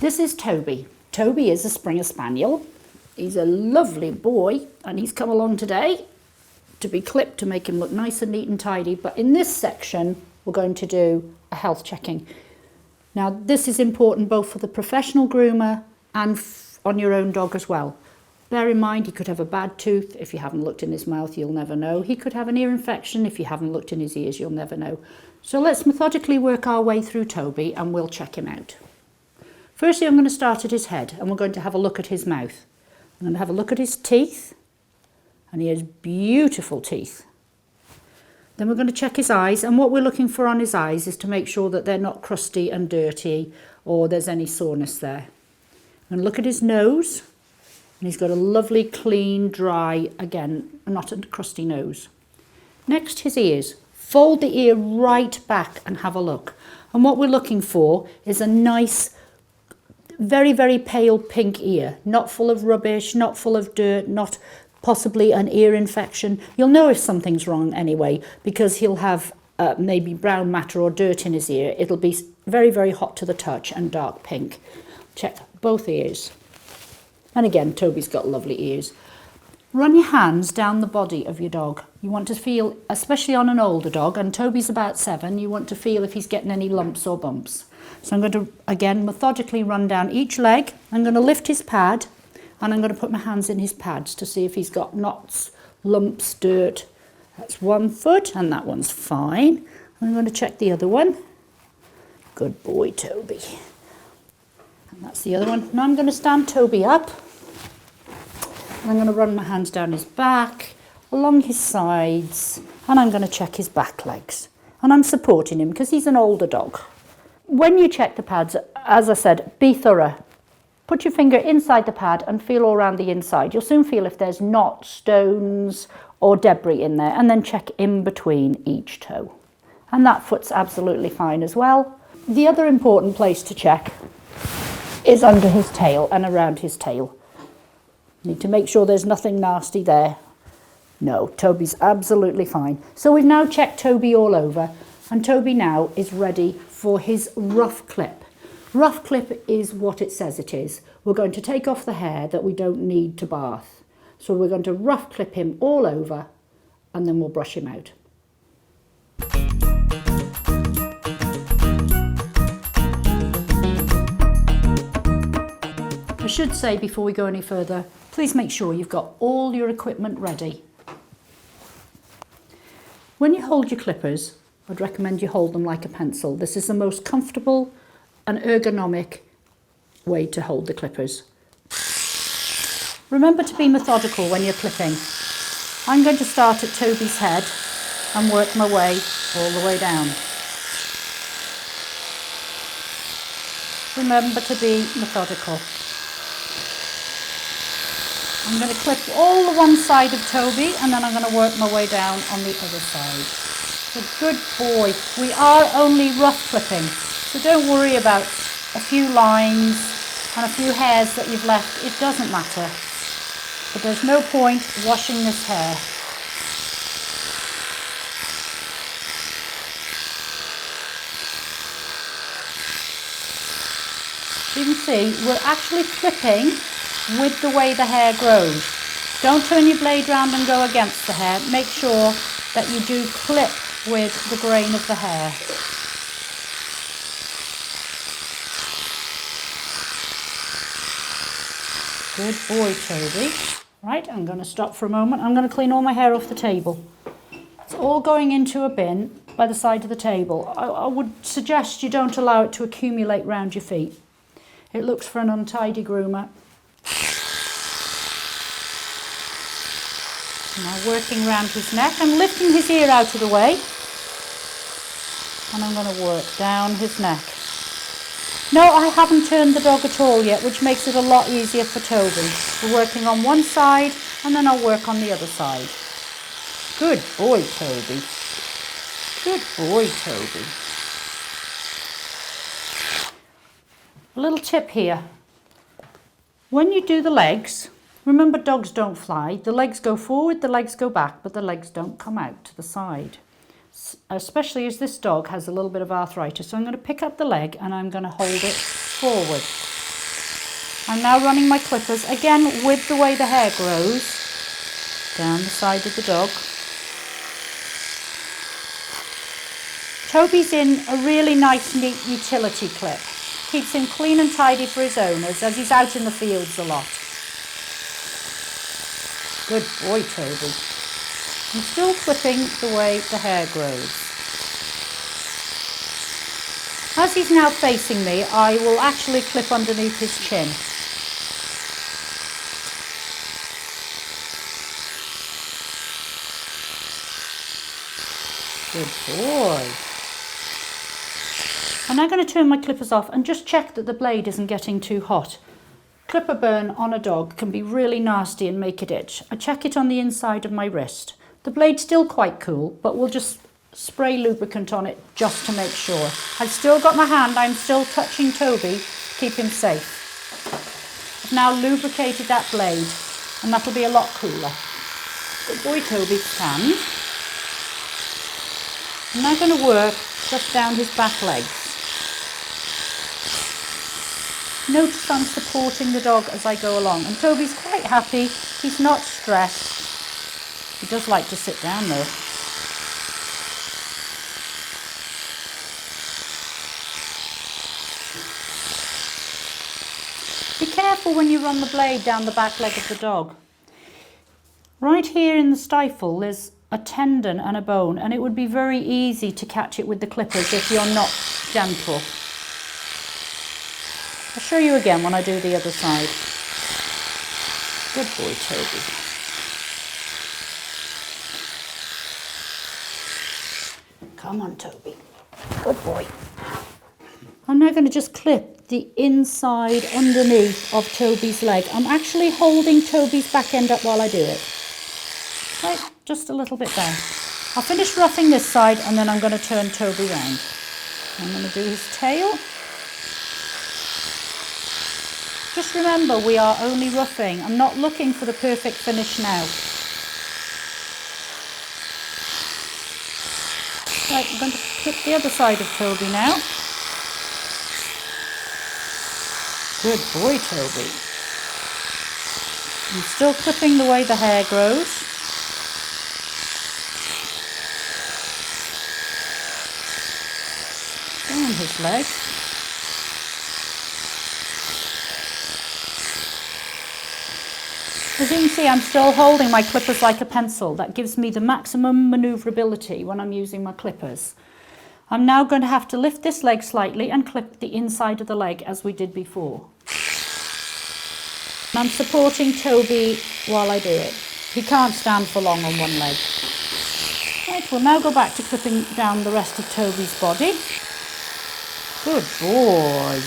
This is Toby. Toby is a Springer Spaniel. He's a lovely boy and he's come along today to be clipped to make him look nice and neat and tidy. But in this section, we're going to do a health checking. Now, this is important both for the professional groomer and on your own dog as well. Bear in mind, he could have a bad tooth. If you haven't looked in his mouth, you'll never know. He could have an ear infection. If you haven't looked in his ears, you'll never know. So let's methodically work our way through Toby and we'll check him out. Firstly, I'm going to start at his head and we're going to have a look at his mouth. I'm going to have a look at his teeth, and he has beautiful teeth. Then we're going to check his eyes, and what we're looking for on his eyes is to make sure that they're not crusty and dirty or there's any soreness there. I'm going to look at his nose, and he's got a lovely, clean, dry, again, not a crusty nose. Next, his ears. Fold the ear right back and have a look. And what we're looking for is a nice, very, very pale pink ear, not full of rubbish, not full of dirt, not possibly an ear infection. You'll know if something's wrong anyway, because he'll have maybe brown matter or dirt in his ear. It'll be very, very hot to the touch and dark pink. Check both ears. And again, Toby's got lovely ears. Run your hands down the body of your dog. You want to feel, especially on an older dog, and Toby's about 7, you want to feel if he's getting any lumps or bumps. So I'm going to, again, methodically run down each leg. I'm going to lift his pad, and I'm going to put my hands in his pads to see if he's got knots, lumps, dirt. That's one foot, and that one's fine. I'm going to check the other one. Good boy, Toby. And that's the other one. Now I'm going to stand Toby up. And I'm going to run my hands down his back, along his sides, and I'm going to check his back legs. And I'm supporting him because he's an older dog. When you check the pads, as I said, be thorough. Put your finger inside the pad and feel all around the inside. You'll soon feel if there's knots, stones or debris in there, and then check in between each toe. And that foot's absolutely fine as well. The other important place to check is under his tail and around his tail. Need to make sure there's nothing nasty there. No, Toby's absolutely fine. So we've now checked Toby all over, and Toby now is ready for his rough clip. Rough clip is what it says it is. We're going to take off the hair that we don't need to bath. So we're going to rough clip him all over, and then we'll brush him out. I should say before we go any further, please make sure you've got all your equipment ready. When you hold your clippers, I'd recommend you hold them like a pencil. This is the most comfortable and ergonomic way to hold the clippers. Remember to be methodical when you're clipping. I'm going to start at Toby's head and work my way all the way down. Remember to be methodical. I'm going to clip all the one side of Toby, and then I'm going to work my way down on the other side. So good boy. We are only rough clipping, so don't worry about a few lines and a few hairs that you've left. It doesn't matter. But there's no point washing this hair. You can see we're actually clipping with the way the hair grows. Don't turn your blade round and go against the hair. Make sure that you do clip with the grain of the hair. Good boy, Toby. Right, I'm going to stop for a moment. I'm going to clean all my hair off the table. It's all going into a bin by the side of the table. I would suggest you don't allow it to accumulate round your feet. It looks for an untidy groomer. Now working around his neck, I'm lifting his ear out of the way, and I'm going to work down his neck. No, I haven't turned the dog at all yet, which makes it a lot easier for Toby. We're working on one side, and then I'll work on the other side. Good boy, Toby. Good boy, Toby. A little tip here. When you do the legs, remember dogs don't fly. The legs go forward, the legs go back, but the legs don't come out to the side. Especially as this dog has a little bit of arthritis. So I'm going to pick up the leg and I'm going to hold it forward. I'm now running my clippers, again with the way the hair grows, down the side of the dog. Toby's in a really nice, neat utility clip. Keeps him clean and tidy for his owners as he's out in the fields a lot. Good boy, Toby. I'm still clipping the way the hair grows. As he's now facing me, I will actually clip underneath his chin. Good boy. I'm now going to turn my clippers off and just check that the blade isn't getting too hot. Clipper burn on a dog can be really nasty and make it itch. I check it on the inside of my wrist. The blade's still quite cool, but we'll just spray lubricant on it just to make sure. I've still got my hand, I'm still touching Toby, keep him safe. I've now lubricated that blade and that'll be a lot cooler. Good boy, Toby, stand. I'm now going to work just down his back legs. Notice I'm supporting the dog as I go along, and Toby's quite happy, he's not stressed. He does like to sit down though. Be careful when you run the blade down the back leg of the dog. Right here in the stifle there's a tendon and a bone, and it would be very easy to catch it with the clippers if you're not gentle. I'll show you again when I do the other side. Good boy, Toby. Come on, Toby. Good boy. I'm now going to just clip the inside underneath of Toby's leg. I'm actually holding Toby's back end up while I do it. Right, just a little bit there. I'll finish roughing this side and then I'm going to turn Toby round. I'm going to do his tail. Just remember, we are only roughing. I'm not looking for the perfect finish now. Right, I'm going to clip the other side of Toby now. Good boy, Toby. I'm still clipping the way the hair grows. Down his leg. As you can see, I'm still holding my clippers like a pencil. That gives me the maximum manoeuvrability when I'm using my clippers. I'm now going to have to lift this leg slightly and clip the inside of the leg as we did before. I'm supporting Toby while I do it. He can't stand for long on one leg. Right, we'll now go back to clipping down the rest of Toby's body. Good boy.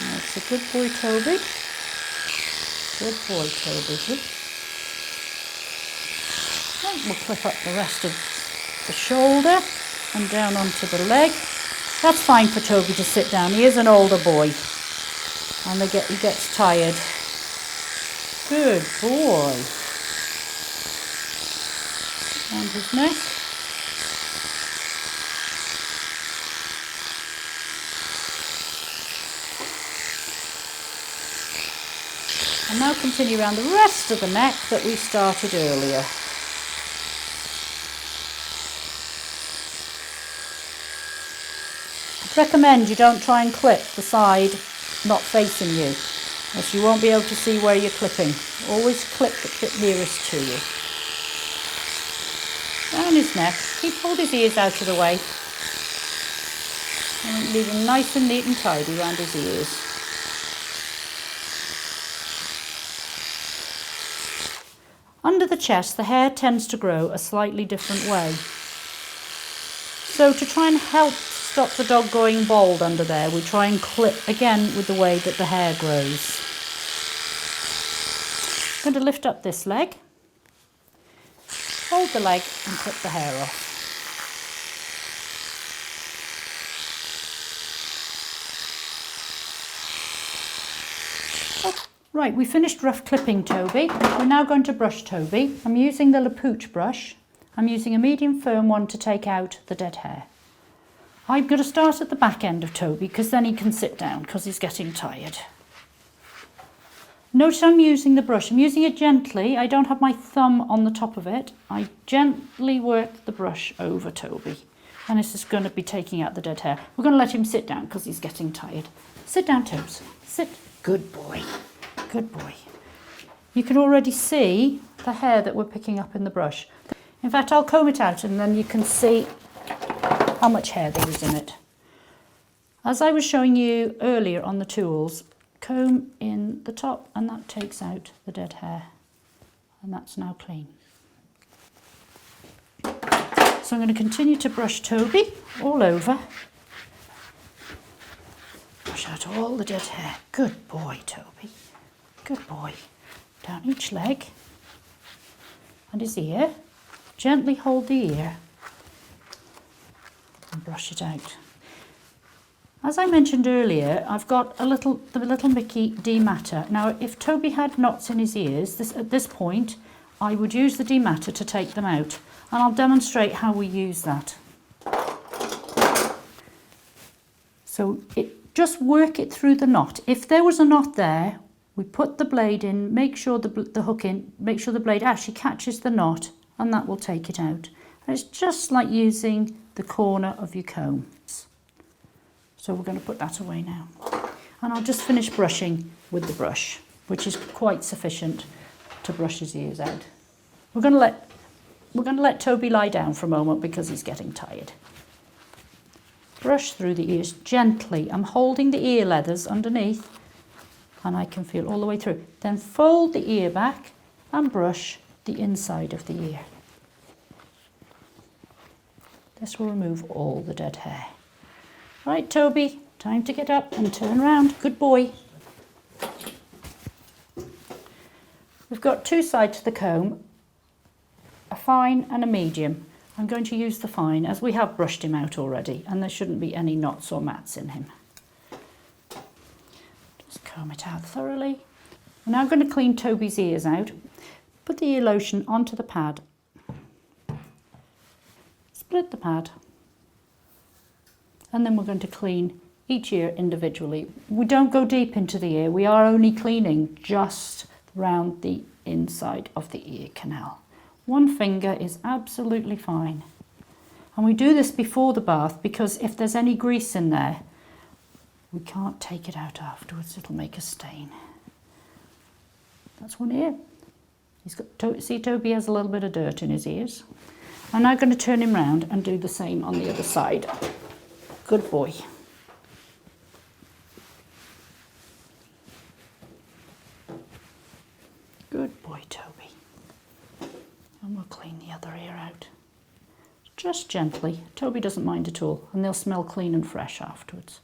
That's a good boy, Toby. Good boy, Toby. Good. Right, we'll clip up the rest of the shoulder and down onto the leg. That's fine for Toby to sit down. He is an older boy and he gets tired. Good boy. Around his neck. And now continue around the rest of the neck that we started earlier. I'd recommend you don't try and clip the side not facing you, else you won't be able to see where you're clipping. Always clip the bit nearest to you. Down his neck, hold his ears out of the way, and leave him nice and neat and tidy around his ears. Under the chest, the hair tends to grow a slightly different way. So to try and help stop the dog going bald under there, we try and clip again with the way that the hair grows. I'm going to lift up this leg, hold the leg and clip the hair off. Right, we finished rough clipping Toby. We're now going to brush Toby. I'm using the Lapooch brush. I'm using a medium firm one to take out the dead hair. I'm going to start at the back end of Toby because then he can sit down because he's getting tired. Notice I'm using the brush. I'm using it gently. I don't have my thumb on the top of it. I gently work the brush over Toby. And this is going to be taking out the dead hair. We're going to let him sit down because he's getting tired. Sit down, Tobes. Sit. Good boy. Good boy. You can already see the hair that we're picking up in the brush. In fact, I'll comb it out and then you can see how much hair there is in it. As I was showing you earlier on the tools, comb in the top and that takes out the dead hair. And that's now clean. So I'm going to continue to brush Toby all over. Brush out all the dead hair. Good boy, Toby. Good boy. Down each leg and his ear. Gently hold the ear and brush it out. As I mentioned earlier, I've got the little Mickey dematter. Now, if Toby had knots in his ears, at this point, I would use the dematter to take them out. And I'll demonstrate how we use that. So just work it through the knot. If there was a knot there, we put the blade in, make sure the hook in, make sure the blade actually catches the knot, and that will take it out. And it's just like using the corner of your comb. So we're going to put that away now. And I'll just finish brushing with the brush, which is quite sufficient to brush his ears out. We're going to let Toby lie down for a moment because he's getting tired. Brush through the ears gently. I'm holding the ear leathers underneath and I can feel all the way through. Then fold the ear back and brush the inside of the ear. This will remove all the dead hair. Right, Toby, time to get up and turn around. Good boy. We've got two sides to the comb, a fine and a medium. I'm going to use the fine as we have brushed him out already and there shouldn't be any knots or mats in him. Just comb it out thoroughly. I'm now going to clean Toby's ears out. Put the ear lotion onto the pad. Split the pad. And then we're going to clean each ear individually. We don't go deep into the ear. We are only cleaning just around the inside of the ear canal. One finger is absolutely fine. And we do this before the bath because if there's any grease in there, we can't take it out afterwards. It'll make a stain. That's one ear. See, Toby has a little bit of dirt in his ears. I'm now going to turn him round and do the same on the other side. Good boy. Good boy, Toby. And we'll clean the other ear out. Just gently. Toby doesn't mind at all, and they'll smell clean and fresh afterwards.